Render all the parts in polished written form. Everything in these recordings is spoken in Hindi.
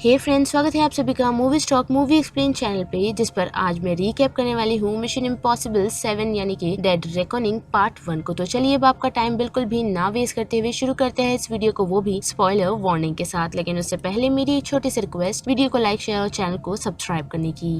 हे फ्रेंड्स, स्वागत है आप सभी का movie stock movie explain channel पे, जिस पर आज मैं रीकैप करने वाली हूँ मिशन इम्पॉसिबल 7 यानी कि डेड रेकनिंग पार्ट 1 को। तो चलिए अब आपका टाइम बिल्कुल भी ना वेस्ट करते हुए शुरू करते हैं इस वीडियो को, वो भी स्पॉइलर वार्निंग के साथ। लेकिन उससे पहले मेरी एक छोटी सी रिक्वेस्ट, वीडियो को लाइक, शेयर और चैनल को सब्सक्राइब करने की।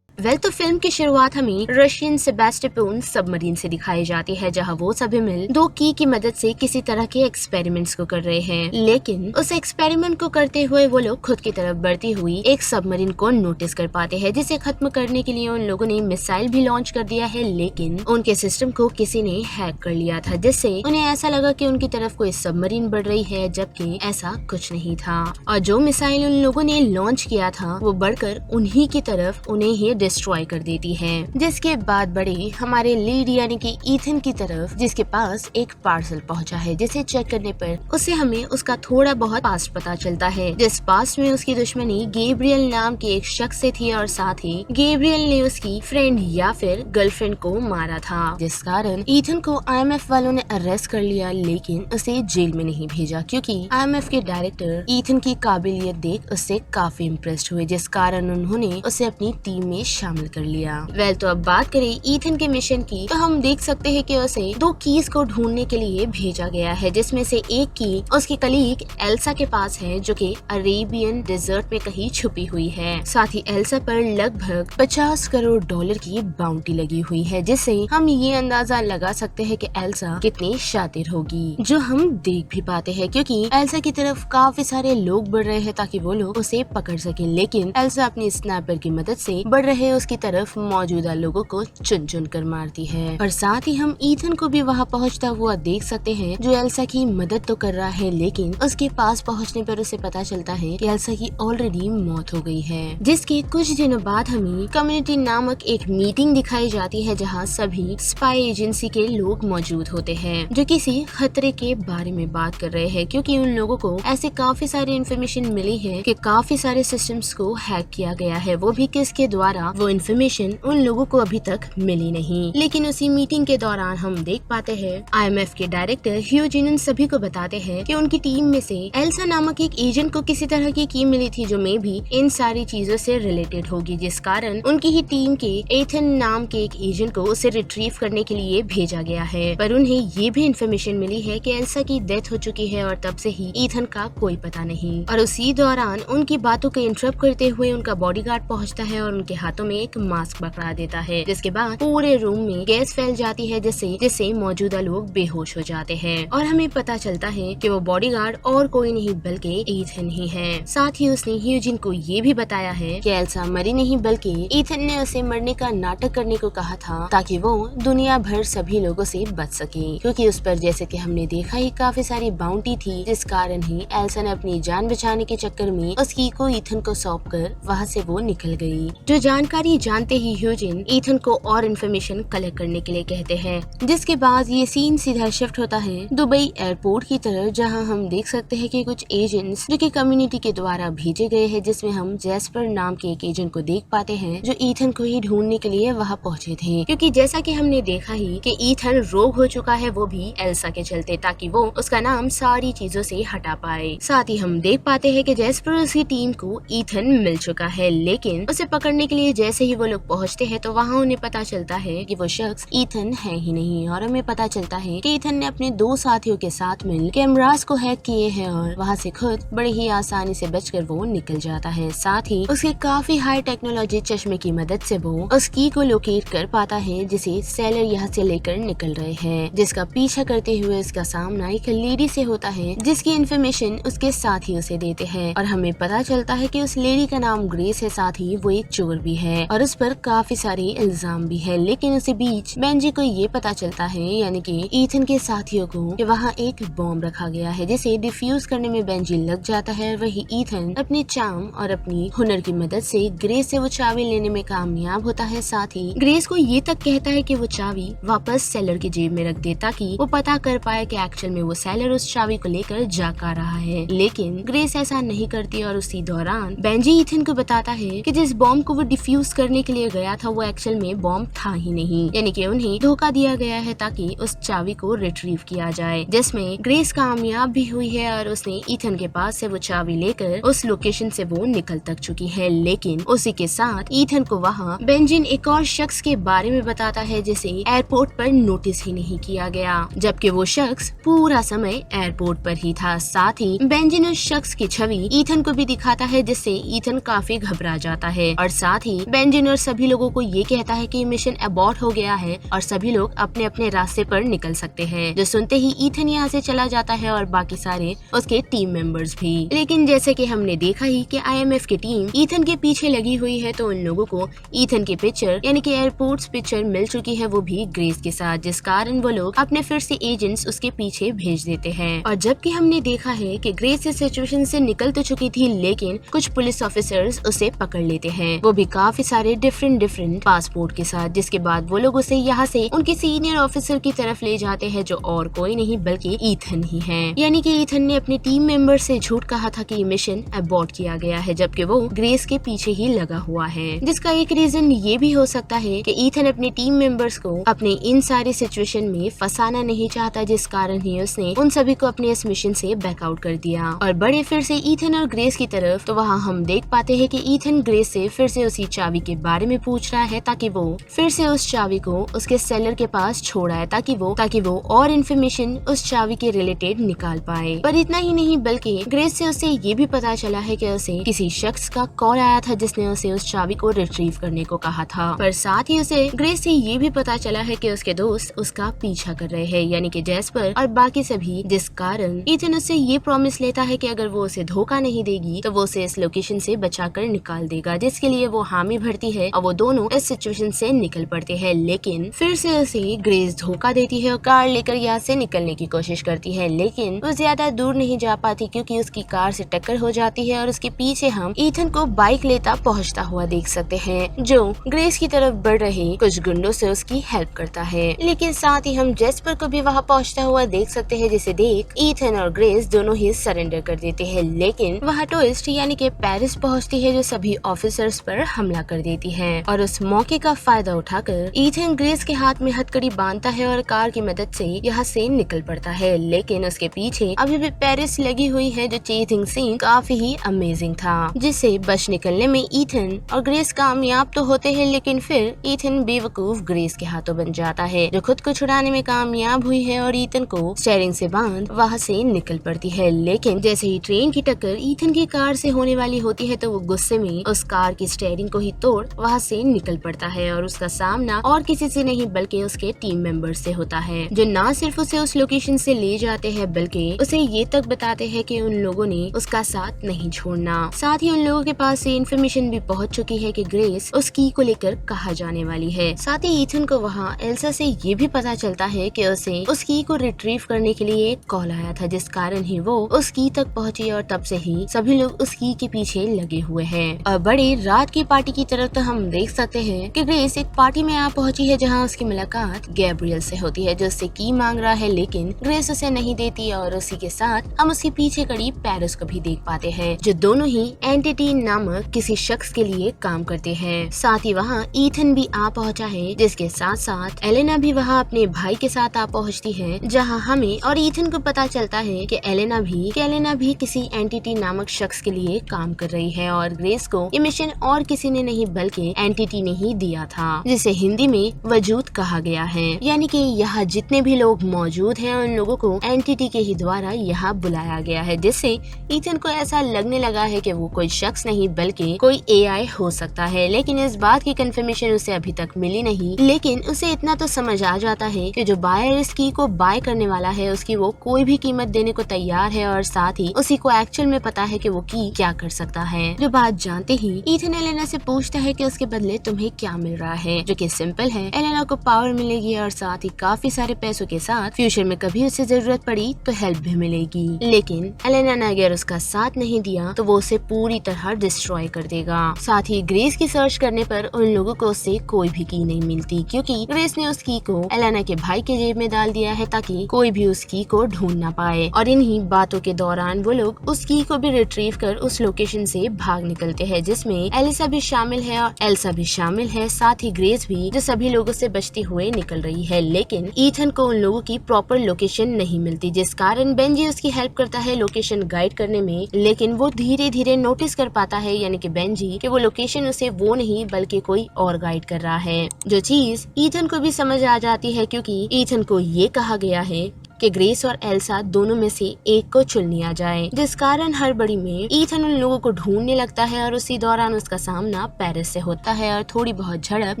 तो फिल्म की शुरुआत हमें रशियन सेबास्टोपोल सबमरीन से दिखाई जाती है, जहां वो सभी मिल दो की मदद से किसी तरह के एक्सपेरिमेंट्स को कर रहे हैं। लेकिन उस एक्सपेरिमेंट को करते हुए वो लोग खुद की तरफ बढ़ती हुई एक सबमरीन को नोटिस कर पाते हैं, जिसे खत्म करने के लिए उन लोगों ने मिसाइल भी लॉन्च कर दिया है। लेकिन उनके सिस्टम को किसी ने हैक कर लिया था, जिससे उन्हें ऐसा लगा कि उनकी तरफ कोई सबमरीन बढ़ रही है, जबकि ऐसा कुछ नहीं था। और जो मिसाइल उन लोगों ने लॉन्च किया था वो बढ़कर उन्हीं की तरफ उन्हें ही डिस्ट्रॉय कर देती है। जिसके बाद बड़े हमारे लीड यानी कि ईथन की तरफ, जिसके पास एक पार्सल पहुंचा है, जिसे चेक करने पर उसे हमें उसका थोड़ा बहुत पास्ट पता चलता है, जिस पास्ट में उसकी दुश्मनी गैब्रियल नाम के एक शख्स से थी और साथ ही गैब्रियल ने उसकी फ्रेंड या फिर गर्लफ्रेंड को मारा था, जिस कारण ईथन को IMF वालों ने अरेस्ट कर लिया, लेकिन उसे जेल में नहीं भेजा, क्योंकि IMF के डायरेक्टर ईथन की काबिलियत देख उससे काफी इम्प्रेस्ड हुए, जिस कारण उन्होंने उसे अपनी टीम में शामिल कर लिया। तो अब बात करें ईथन के मिशन की, तो हम देख सकते हैं कि उसे दो कीज को ढूंढने के लिए भेजा गया है, जिसमें से एक की उसकी कलीग एल्सा के पास है, जो कि अरेबियन डेजर्ट में कहीं छुपी हुई है। साथ ही एल्सा पर लगभग 50 करोड़ डॉलर की बाउंटी लगी हुई है, जिससे हम ये अंदाजा लगा सकते हैं कि एल्सा कितनी शातिर होगी, जो हम देख भी पाते हैं, क्योंकि एल्सा की तरफ काफी सारे लोग बढ़ रहे हैं ताकि वो लोग उसे पकड़ सके। लेकिन एल्सा अपनी स्नाइपर की मदद से बढ़ रहे उसकी तरफ मौजूदा लोगों को चुन चुन कर मारती है। और साथ ही हम ईथन को भी वहाँ पहुँचता हुआ देख सकते हैं, जो एल्सा की मदद तो कर रहा है, लेकिन उसके पास पहुँचने पर उसे पता चलता है कि एल्सा की ऑलरेडी मौत हो गई है। जिसके कुछ दिनों बाद हमें कम्युनिटी नामक एक मीटिंग दिखाई जाती है, जहाँ सभी स्पाई एजेंसी के लोग मौजूद होते हैं, जो किसी खतरे के बारे में बात कर रहे हैं, क्योंकि उन लोगों को ऐसे काफी सारी इन्फॉर्मेशन मिली है कि काफी सारे सिस्टम्स को हैक किया गया है, वो भी किसके द्वारा, वो इन्फॉर्मेशन उन लोगों को अभी तक मिली नहीं। लेकिन उसी मीटिंग के दौरान हम देख पाते हैं IMF के डायरेक्टर ह्यूजिन उन सभी को बताते हैं कि उनकी टीम में से एल्सा नामक एक एजेंट को किसी तरह की की मिली थी, जो में भी इन सारी चीजों से रिलेटेड होगी, जिस कारण उनकी ही टीम के एथन नाम के एक एजेंट को उसे रिट्रीव करने के लिए भेजा गया है। पर उन्हें ये भी इन्फॉर्मेशन मिली है कि एल्सा की डेथ हो चुकी है और तब से ही ईथन का कोई पता नहीं। और उसी दौरान उनकी बातों को इंटरप्ट करते हुए उनका बॉडीगार्ड पहुंचता है और उनके हाथों में एक मास्क पकड़ा देता है, जिसके बाद पूरे रूम में गैस फैल जाती है, जिससे मौजूदा लोग बेहोश हो जाते हैं। और हमें पता चलता है कि वो बॉडीगार्ड और कोई नहीं बल्कि ईथन ही है। साथ ही उसने ह्यूजिन को ये भी बताया है कि एल्सा मरी नहीं, बल्कि ईथन ने उसे मरने का नाटक करने को कहा था, ताकि वो दुनिया भर सभी लोगों से बच सके, क्योंकि उस पर जैसे कि हमने देखा ही काफी सारी बाउंटी थी, जिस कारण ही एल्सा ने अपनी जान बचाने के चक्कर में उस की को ईथन को सौंप कर वहाँ से वो निकल गई। जो जानकारी जानते ही ह्यूजिन ईथन को और इन्फॉर्मेशन कलेक्ट करने के लिए कहते हैं, जिसके बाद ये सीन सीधा शिफ्ट होता है दुबई एयरपोर्ट की तरफ, जहां हम देख सकते हैं कि कुछ एजेंट्स जो कि कम्युनिटी के द्वारा भेजे गए हैं, जिसमें हम जैस्पर नाम के एक एजेंट को देख पाते हैं, जो ईथन को ही ढूंढने के लिए वहां पहुंचे थे, क्योंकि जैसा कि हमने देखा ही कि ईथन रोग हो चुका है, वो भी एल्सा के चलते, ताकि वो उसका नाम सारी चीजों से हटा पाए। साथ ही हम देख पाते हैं कि जैस्पर उसकी टीम को ईथन मिल चुका है, लेकिन उसे पकड़ने के लिए जैसे ही वो लोग पहुंचते हैं तो वहाँ उन्हें पता चलता है कि वो शख्स ईथन है ही नहीं। और हमें पता चलता है कि ईथन ने अपने दो साथियों के साथ मिल कैमरास को हैक किए हैं और वहाँ से खुद बड़े ही आसानी से बचकर वो निकल जाता है। साथ ही उसके काफी हाई टेक्नोलॉजी चश्मे की मदद से वो उस की को लोकेट कर पाता है, जिसे सेलर यहाँ से लेकर निकल रहे हैं, जिसका पीछा करते हुए उसका सामना एक लेडी से होता है, जिसकी इन्फॉर्मेशन उसके साथी उसे देते हैं। और हमें पता चलता है कि उस लेडी का नाम ग्रेस है, साथ ही वो एक चोर भी है और उस पर काफी सारे इल्जाम भी है। लेकिन उसी बीच बेंजी को ये पता चलता है, यानी कि ईथन के साथियों को, कि वहाँ एक बॉम्ब रखा गया है, जिसे डिफ्यूज करने में बेंजी लग जाता है। वही ईथन अपने चार्म और अपनी हुनर की मदद से ग्रेस से वो चाबी लेने में कामयाब होता है। साथ ही ग्रेस को ये तक कहता है कि वो चाबी वापस सेलर की जेब में रख दे, ताकि वो पता कर पाए कि एक्चुअल में वो सेलर उस चाबी को लेकर जा कर रहा है। लेकिन ग्रेस ऐसा नहीं करती और उसी दौरान बेंजी ईथन को बताता है कि जिस बॉम्ब को वो डिफ्यूज यूज करने के लिए गया था वो एक्चुअल में बॉम्ब था ही नहीं, यानी कि उन्हें धोखा दिया गया है ताकि उस चाबी को रिट्रीव किया जाए, जिसमें ग्रेस कामयाब भी हुई है और उसने ईथन के पास से वो चाबी लेकर उस लोकेशन से वो निकल तक चुकी है। लेकिन उसी के साथ ईथन को वहाँ बेंजिन एक और शख्स के बारे में बताता है जिसे एयरपोर्ट पर नोटिस ही नहीं किया गया, जबकि वो शख्स पूरा समय एयरपोर्ट पर ही था। साथ ही बेंजिन उस शख्स की छवि ईथन को भी दिखाता है जिससे ईथन काफी घबरा जाता है और साथ ही बेंजिन और सभी लोगों को ये कहता है कि मिशन अबॉर्ट हो गया है और सभी लोग अपने अपने रास्ते पर निकल सकते हैं। जो सुनते ही ईथन यहाँ से चला जाता है और बाकी सारे उसके टीम मेंबर्स भी। लेकिन जैसे कि हमने देखा ही कि IMF की टीम ईथन के पीछे लगी हुई है, तो उन लोगों को ईथन की पिक्चर यानी कि एयरपोर्ट पिक्चर मिल चुकी है, वो भी ग्रेस के साथ, जिस कारण वो लोग अपने फिर से एजेंट्स उसके पीछे भेज देते हैं। और जबकि हमने देखा है कि ग्रेस इस सिचुएशन से निकल तो चुकी थी, लेकिन कुछ पुलिस ऑफिसर्स उसे पकड़ लेते हैं, वो भी काफी सारे डिफरेंट पासपोर्ट के साथ, जिसके बाद वो लोग उसे यहाँ से उनके सीनियर ऑफिसर की तरफ ले जाते हैं, जो और कोई नहीं बल्कि ईथन ही है। यानी कि ईथन ने अपने टीम मेंबर से झूठ कहा था कि मिशन अबॉर्ट किया गया है, जबकि वो ग्रेस के पीछे ही लगा हुआ है। जिसका एक रीजन ये भी हो सकता है कि ईथन अपने टीम मेंबर्स को अपने इन सारी सिचुएशन में फंसाना नहीं चाहता, जिस कारण ही उसने उन सभी को अपने इस मिशन से बैकआउट कर दिया। और बड़े फिर से ईथन और ग्रेस की तरफ, तो वहाँ हम देख पाते हैं कि ईथन ग्रेस से फिर से उसी चाबी के बारे में पूछ रहा है ताकि वो फिर से उस चाबी को उसके सेलर के पास छोड़ा है ताकि वो और इन्फॉर्मेशन उस चाबी के रिलेटेड निकाल पाए। पर इतना ही नहीं बल्कि ग्रेस से उसे ये भी पता चला है कि उसे किसी शख्स का कॉल आया था जिसने उसे उस चाबी को रिट्रीव करने को कहा था। पर साथ ही उसे ग्रेस से ये भी पता चला है कि उसके दोस्त उसका पीछा कर रहे हैं, यानी कि जैस्पर और बाकी सभी, जिस कारण ईथन उससे ये प्रॉमिस लेता है कि अगर वो उसे धोखा नहीं देगी तो वो उसे इस लोकेशन से बचाकर निकाल देगा, जिसके लिए वो हामी भरती है और वो दोनों इस सिचुएशन से निकल पड़ते हैं। लेकिन फिर से उसे ग्रेस धोखा देती है और कार लेकर यहाँ से निकलने की कोशिश करती है, लेकिन वो ज्यादा दूर नहीं जा पाती क्योंकि उसकी कार से टक्कर हो जाती है और उसके पीछे हम ईथन को बाइक लेता पहुँचता हुआ देख सकते हैं, जो ग्रेस की तरफ बढ़ रहे कुछ गुंडों से उसकी हेल्प करता है। लेकिन साथ ही हम जेस्पर को भी वहाँ पहुँचता हुआ देख सकते हैं, जिसे देख ईथन और ग्रेस दोनों ही सरेंडर कर देते हैं। लेकिन वहाँ ट्विस्ट यानी कि पेरिस पहुँचती है, जो सभी ऑफिसर्स पर हमला कर देती है और उस मौके का फायदा उठाकर ईथन ग्रेस के हाथ में हथकड़ी बांधता है और कार की मदद से यहाँ से निकल पड़ता है। लेकिन उसके पीछे अभी भी पेरिस लगी हुई है, जो चेजिंग सीन काफी ही अमेजिंग था, जिससे बच निकलने में ईथन और ग्रेस कामयाब तो होते हैं, लेकिन फिर ईथन बेवकूफ ग्रेस के हाथों बन जाता है, जो खुद को छुड़ाने में कामयाब हुई है और ईथन को स्टीयरिंग से बांध वहाँ से निकल पड़ती है। लेकिन जैसे ही ट्रेन की टक्कर ईथन की कार से होने वाली होती है, तो वो गुस्से में उस कार की स्टीयरिंग को ही तोड़ वहाँ से निकल पड़ता है और उसका सामना और किसी से नहीं बल्कि उसके टीम मेंबर से होता है, जो न सिर्फ उसे उस लोकेशन से ले जाते हैं बल्कि उसे ये तक बताते हैं कि उन लोगों ने उसका साथ नहीं छोड़ना। साथ ही उन लोगों के पास से इन्फॉर्मेशन भी पहुंच चुकी है कि ग्रेस उस की को लेकर कहाँ जाने वाली है। साथ ही ईथन को वहाँ एल्सा से ये भी पता चलता है कि उसे उस की को रिट्रीव करने के लिए एक कॉल आया था, जिस कारण ही वो उस की तक पहुँची और तब से ही सभी लोग उस की के पीछे लगे हुए हैं। और बड़े रात की पार्टी की तरफ तो हम देख सकते हैं कि ग्रेस एक पार्टी में आ पहुंची है, जहां उसकी मुलाकात गैब्रियल से होती है, जो उससे की मांग रहा है, लेकिन ग्रेस उसे नहीं देती। और उसी के साथ हम उसके पीछे खड़ी पेरिस को भी देख पाते हैं, जो दोनों ही एंटिटी नामक किसी शख्स के लिए काम करते हैं। साथ ही वहाँ ईथन भी आ पहुंचा है, जिसके साथ साथ एलेना भी वहाँ अपने भाई के साथ आ पहुँचती है, जहाँ हमें और ईथन को पता चलता है कि एलेना भी किसी एंटिटी नामक शख्स के लिए काम कर रही है और ग्रेस को ये मिशन और किसी ने नहीं बल्कि एंटिटी ने ही दिया था, जिसे हिंदी में वजूद कहा गया है। यानी कि यहाँ जितने भी लोग मौजूद हैं उन लोगों को एंटिटी के ही द्वारा यहाँ बुलाया गया है, जिससे ईथन को ऐसा लगने लगा है कि वो कोई शख्स नहीं बल्कि कोई AI हो सकता है। लेकिन इस बात की कंफर्मेशन उसे अभी तक मिली नहीं, लेकिन उसे इतना तो समझ आ जाता है कि जो बायर इस की को बाय करने वाला है उसकी वो कोई भी कीमत देने को तैयार है और साथ ही उसी को एक्चुअल में पता है कि वो की क्या कर सकता है। जो बात जानते ही ईथन एलेना से पूछता है कि उसके बदले तुम्हें क्या मिल रहा है, जो कि सिंपल है, एलेना को पावर मिलेगी और साथ ही काफी सारे पैसों के साथ फ्यूचर में कभी उसे जरूरत पड़ी तो हेल्प भी मिलेगी। लेकिन एलेना ने अगर उसका साथ नहीं दिया तो वो उसे पूरी तरह डिस्ट्रॉय कर देगा। साथ ही ग्रेस की सर्च करने पर उन लोगों को उससे कोई भी की नहीं मिलती, क्योंकि ग्रेस ने उस की को एलेना के भाई के जेब में डाल दिया है ताकि कोई भी उस की को ढूंढ ना पाए। और इन्हीं बातों के दौरान वो लोग उस की को भी रिट्रीव कर उस लोकेशन से भाग निकलते हैं, जिसमें एलिसा भी शामिल शामिल है और एल्सा भी शामिल है, साथ ही ग्रेस भी, जो सभी लोगों से बचती हुए निकल रही है। लेकिन ईथन को उन लोगों की प्रॉपर लोकेशन नहीं मिलती, जिस कारण बेंजी उसकी हेल्प करता है लोकेशन गाइड करने में। लेकिन वो धीरे धीरे नोटिस कर पाता है, यानी कि बेंजी, कि वो लोकेशन उसे वो नहीं बल्कि कोई और गाइड कर रहा है। जो चीज ईथन को भी समझ आ जाती है, क्योंकि ईथन को ये कहा गया है कि ग्रेस और एल्सा दोनों में से एक को चुन लिया जाए, जिस कारण हड़बड़ी में ईथन उन लोगों को ढूंढने लगता है और उसी दौरान उसका सामना पेरिस से होता है और थोड़ी बहुत झड़प,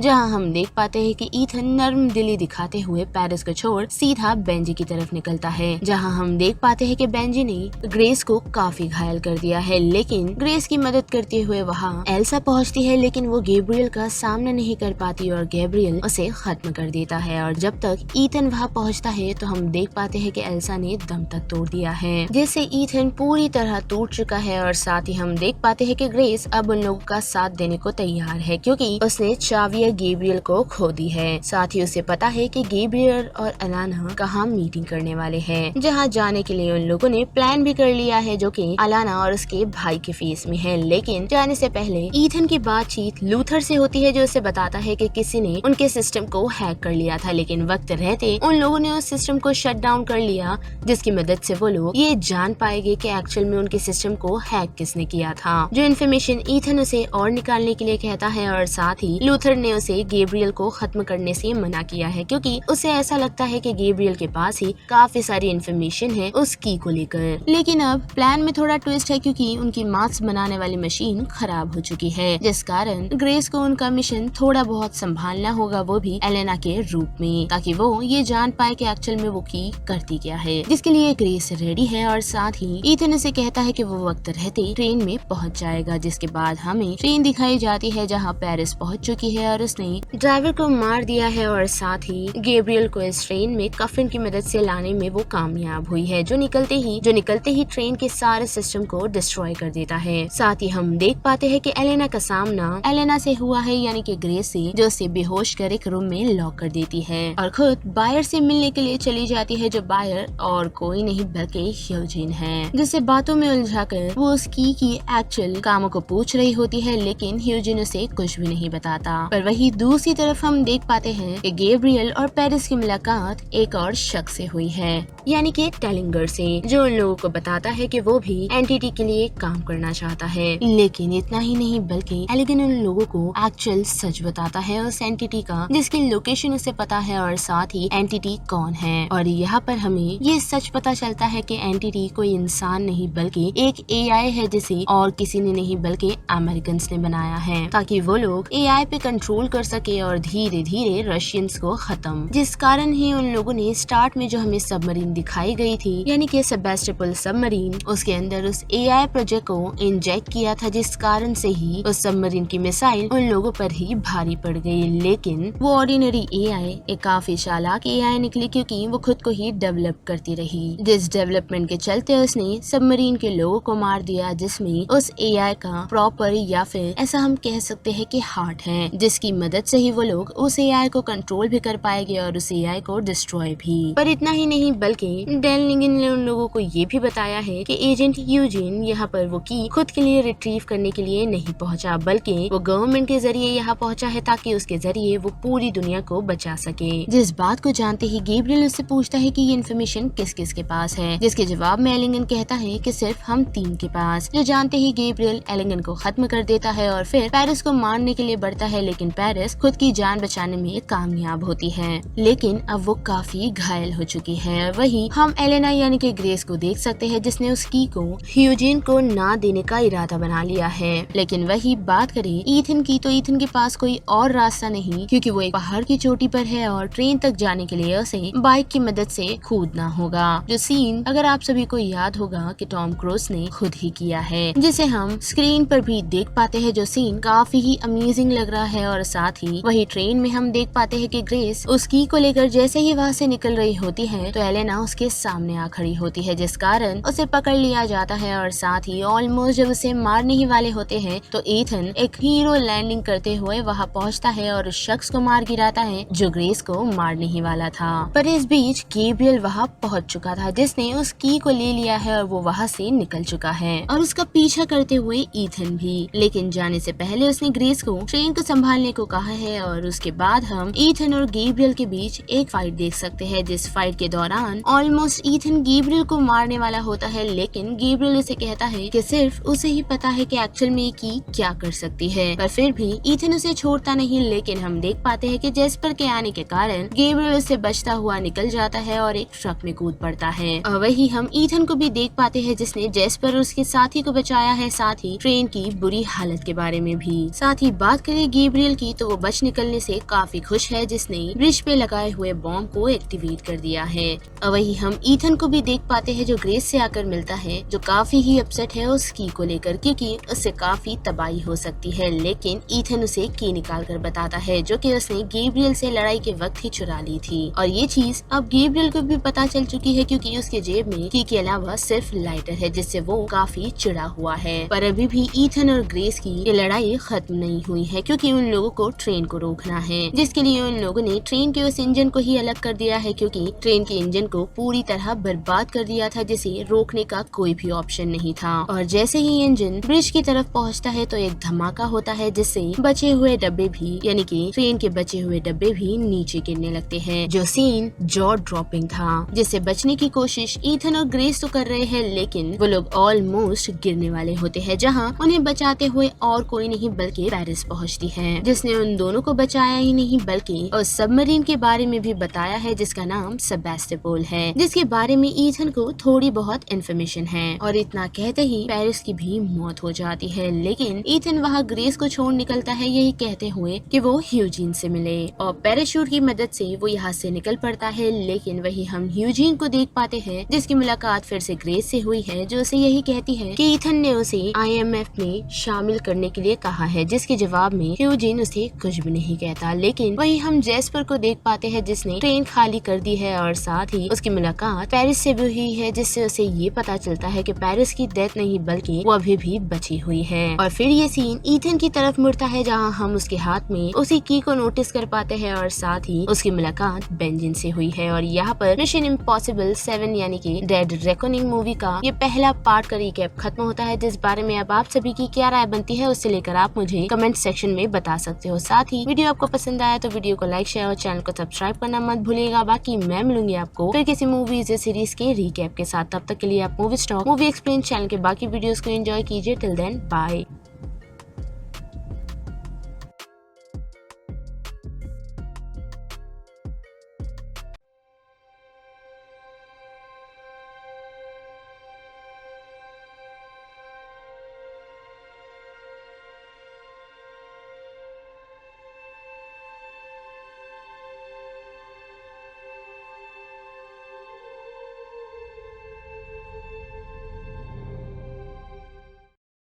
जहां हम देख पाते हैं कि ईथन नर्म दिली दिखाते हुए पेरिस को छोड़ सीधा बेंजी की तरफ निकलता है, जहां हम देख पाते हैं कि बेंजी ने ग्रेस को काफी घायल कर दिया है। लेकिन ग्रेस की मदद करते हुए वहाँ एल्सा पहुँचती है, लेकिन वो गैब्रियल का सामना नहीं कर पाती और गैब्रियल उसे खत्म कर देता है। और जब तक ईथन वहाँ पहुँचता है तो हम देख पाते हैं कि एल्सा ने दम तक तोड़ दिया है, जिससे ईथन पूरी तरह टूट चुका है। और साथ ही हम देख पाते हैं कि ग्रेस अब उन लोगों का साथ देने को तैयार है, क्योंकि उसने चाविया गैब्रियल को खो दी है। साथ ही उसे पता है कि गैब्रियल और अलाना कहाँ मीटिंग करने वाले हैं, जहाँ जाने के लिए उन लोगों ने प्लान भी कर लिया है, जो कि अलाना और उसके भाई के फेस में है। लेकिन जाने से पहले ईथन की बातचीत लूथर से होती है, जो उसे बताता है कि किसी ने उनके सिस्टम को हैक कर लिया था, लेकिन वक्त रहते उन लोगों ने उस सिस्टम को शट डाउन कर लिया, जिसकी मदद से वो लोग ये जान पाएंगे कि एक्चुअल में उनके सिस्टम को हैक किसने किया था। जो इन्फॉर्मेशन ईथन उसे और निकालने के लिए कहता है, और साथ ही लूथर ने उसे गैब्रियल को खत्म करने से मना किया है, क्योंकि उसे ऐसा लगता है कि गैब्रियल के पास ही काफी सारी इन्फॉर्मेशन है उस की को लेकर। लेकिन अब प्लान में थोड़ा ट्विस्ट है, क्योंकि उनकी मास्क बनाने वाली मशीन खराब हो चुकी है, जिस कारण ग्रेस को उनका मिशन थोड़ा बहुत संभालना होगा, वो भी एलेना के रूप में, ताकि वो ये जान पाए कि एक्चुअल में वो की करती क्या है, जिसके लिए ग्रेस रेडी है। और साथ ही ईथन उसे कहता है कि वो वक्त रहते ट्रेन में पहुंच जाएगा, जिसके बाद हमें ट्रेन दिखाई जाती है जहां पेरिस पहुंच चुकी है और उसने ड्राइवर को मार दिया है। और साथ ही गैब्रियल को इस ट्रेन में कफन की मदद से लाने में वो कामयाब हुई है, जो निकलते ही ट्रेन के सारे सिस्टम को डिस्ट्रॉय कर देता है। साथ ही हम देख पाते हैं कि एलेना का सामना एलेना से हुआ है, यानी कि ग्रेस से, जो उसे बेहोश कर एक रूम में लॉक कर देती है और खुद बायर से मिलने के लिए चली जाती है, जो बायर और कोई नहीं बल्कि ह्यूजिन है, जिसे बातों में उलझाकर वो उसकी एक्चुअल कामों को पूछ रही होती है, लेकिन ह्यूजिन उसे कुछ भी नहीं बताता। पर वही दूसरी तरफ हम देख पाते हैं कि गैब्रियल और पेरिस की मुलाकात एक और शख्स से हुई है, यानी कि टेलिंगर से, जो उन लोगों को बताता है कि वो भी एंटिटी के लिए काम करना चाहता है। लेकिन इतना ही नहीं, बल्कि एलिगन उन लोगों को एक्चुअल सच बताता है उस एंटिटी का, जिसकी लोकेशन उसे पता है और साथ ही एंटिटी कौन है। और यहाँ पर हमें ये सच पता चलता है कि एंटिटी कोई इंसान नहीं बल्कि एक एआई है, जिसे और किसी ने नहीं बल्कि अमेरिकन ने बनाया है, ताकि वो लोग एआई पे कंट्रोल कर सके और धीरे धीरे रशियंस को खत्म। जिस कारण ही उन लोगों ने स्टार्ट में जो हमें सबमरीन दिखाई गई थी, यानी कि सेबास्टोपोल सबमरीन, उसके अंदर उस एआई प्रोजेक्ट को इंजेक्ट किया था, जिस कारण से ही उस सबमरीन की मिसाइल उन लोगों पर ही भारी पड़ गई। लेकिन वो ऑर्डिनरी एआई एक काफी चालाक एआई निकली, क्योंकि वो खुद को ही डेवलप करती रही, जिस डेवलपमेंट के चलते उसने सबमरीन के लोगों को मार दिया, जिसमें उस एआई का प्रॉपर या फिर ऐसा हम कह सकते हैं कि हार्ट है, जिसकी मदद से ही वो लोग उस एआई को कंट्रोल भी कर पाएंगे और उस एआई को डिस्ट्रॉय भी। पर इतना ही नहीं, बल्कि डेल निगन ने उन लोगों को ये भी बताया है कि एजेंट यूजिन यहाँ पर वो की खुद के लिए रिट्रीव करने के लिए नहीं पहुँचा, बल्कि वो गवर्नमेंट के जरिए यहाँ पहुँचा है, ताकि उसके जरिए वो पूरी दुनिया को बचा सके। जिस बात को जानते ही गैब्रियल उससे पूछता है कि ये इन्फॉर्मेशन किस किस के पास है, जिसके जवाब में एलिंगन कहता है कि सिर्फ हम 3 के पास। जो जानते ही गैब्रियल एलिंगन को खत्म कर देता है और फिर पेरिस को मारने के लिए बढ़ता है, लेकिन पेरिस खुद की जान बचाने में कामयाब होती है, लेकिन अब वो काफी घायल हो चुकी है। वही हम एलेना यानी कि ग्रेस को देख सकते हैं, जिसने उस की को ह्यूजिन को ना देने का इरादा बना लिया है। लेकिन वही बात करें ईथन की, तो ईथन के पास कोई और रास्ता नहीं, क्योंकि वो एक पहाड़ की चोटी पर है और ट्रेन तक जाने के लिए उसे बाइक की मदद से कूदना होगा। जो सीन अगर आप सभी को याद होगा कि टॉम क्रूज ने खुद ही किया है, जिसे हम स्क्रीन पर भी देख पाते हैं, जो सीन काफी ही अमेजिंग लग रहा है। और साथ ही वही ट्रेन में हम देख पाते हैं कि ग्रेस उस की को लेकर जैसे ही वहाँ से निकल रही होती है, तो एलेना उसके सामने आ खड़ी होती है, जिस कारण उसे पकड़ लिया जाता है। और साथ ही ऑलमोस्ट जब उसे मारने ही वाले होते हैं, तो ईथन एक हीरो लैंडिंग करते हुए वहाँ पहुँचता है और उस शख्स को मार गिराता है जो ग्रेस को मारने ही वाला था। पर इस बीच गैब्रियल वहाँ पहुँच चुका था, जिसने उस की को ले लिया है और वो वहाँ से निकल चुका है और उसका पीछा करते हुए ईथन भी। लेकिन जाने से पहले उसने ग्रेस को ट्रेन को संभालने को कहा है और उसके बाद हम ईथन और गैब्रियल के बीच एक फाइट देख सकते हैं, जिस फाइट के दौरान ऑलमोस्ट ईथन गैब्रियल को मारने वाला होता है, लेकिन गैब्रियल उसे कहता है कि सिर्फ उसे ही पता है कि एक्चुअल में की क्या कर सकती है, पर फिर भी ईथन उसे छोड़ता नहीं। लेकिन हम देख पाते हैं कि जेस्पर के आने के कारण गैब्रियल उससे बचता हुआ निकल जाता है और एक ट्रक में कूद पड़ता है। और वही हम ईथन को भी देख पाते हैं, जिसने जेस्पर और उसके साथी को बचाया है, साथ ही ट्रेन की बुरी हालत के बारे में भी। साथ ही बात करें गैब्रियल की, तो वो बच निकलने से काफी खुश है, जिसने ब्रिज पे लगाए हुए बॉम्ब को एक्टिवेट कर दिया है। और वही हम ईथन को भी देख पाते हैं, जो ग्रेस से आकर मिलता है, जो काफी ही अपसेट है उस की को लेकर, क्योंकि उससे काफी तबाही हो सकती है। लेकिन ईथन उसे की निकाल कर बताता है, जो कि उसने गैब्रियल से लड़ाई के वक्त ही चुरा ली थी। और ये चीज अब गैब्रियल को भी पता चल चुकी है, क्योंकि उसके जेब में की के अलावा सिर्फ लाइटर है, जिससे वो काफी चिढ़ा हुआ है। पर अभी भी ईथन और ग्रेस की ये लड़ाई खत्म नहीं हुई है, क्योंकि उन लोगों को ट्रेन को रोकना है, जिसके लिए उन लोगों ने ट्रेन के उस इंजन को ही अलग कर दिया है, क्योंकि ट्रेन के इंजन को पूरी तरह बर्बाद कर दिया था, जिसे रोकने का कोई भी ऑप्शन नहीं था। और जैसे ही इंजन ब्रिज की तरफ पहुंचता है, तो एक धमाका होता है, जिससे बचे हुए डब्बे भी, यानी कि ट्रेन के बचे हुए डब्बे भी नीचे गिरने लगते हैं, जो सीन जॉ ड्रॉपिंग था। जिससे बचने की कोशिश ईथन और ग्रेस तो कर रहे हैं, लेकिन वो लोग ऑलमोस्ट गिरने वाले होते हैं, जहां उन्हें बचाते हुए और कोई नहीं बल्कि पेरिस पहुंचती है, जिसने उन दोनों को बचाया ही नहीं बल्कि उस सबमरीन के बारे में भी बताया है, जिसका नाम सेबास्टोपोल है, जिसके बारे में ईथन को थोड़ी बहुत इन्फॉर्मेशन है। और इतना कहते ही पेरिस की भी मौत हो जाती है। लेकिन ईथन वहाँ ग्रेस को छोड़ निकलता है, यही कहते हुए कि वो ह्यूजीन से मिले, और पैराशूट की मदद से वो यहाँ से निकल पड़ता है। लेकिन वही हम ह्यूजीन को देख पाते हैं, जिसकी मुलाकात फिर से ग्रेस से हुई है, जो उसे यही कहती है कि ईथन ने उसे IMF में शामिल करने के लिए कहा है, जिसके जवाब में ह्यूजीन उसे कुछ भी नहीं कहता। लेकिन वही हम जेस्पर को देख पाते हैं, जिसने ट्रेन खाली कर दी है, और साथ ही उसकी मुलाकात पेरिस से भी हुई है, जिससे उसे ये पता चलता है कि पेरिस की डेथ नहीं बल्कि वो अभी भी बची हुई है। और फिर ये सीन ईथन की तरफ मुड़ता है, जहाँ हम उसके हाथ में उसी की को नोटिस कर पाते हैं, और साथ ही उसकी मुलाकात बेंजिन से हुई है। और यहाँ पर मिशन इम्पॉसिबल 7 यानी कि डेड रेकनिंग मूवी का ये पहला पार्ट का रिकैप खत्म होता है, जिस बारे में अब आप सभी की क्या राय बनती है उससे लेकर आप मुझे कमेंट सेक्शन में बता सकते हो। साथ ही वीडियो आपको पसंद आया तो वीडियो को लाइक, शेयर और चैनल को सब्सक्राइब करना मत भूलिएगा। बाकी मैं मिलूंगी आपको फिर किसी मूवीज या सीरीज के रिकैप के साथ। तब तक के लिए आप movie stock movie explain channel के बाकी वीडियोस को एंजॉय कीजिए। Till then bye.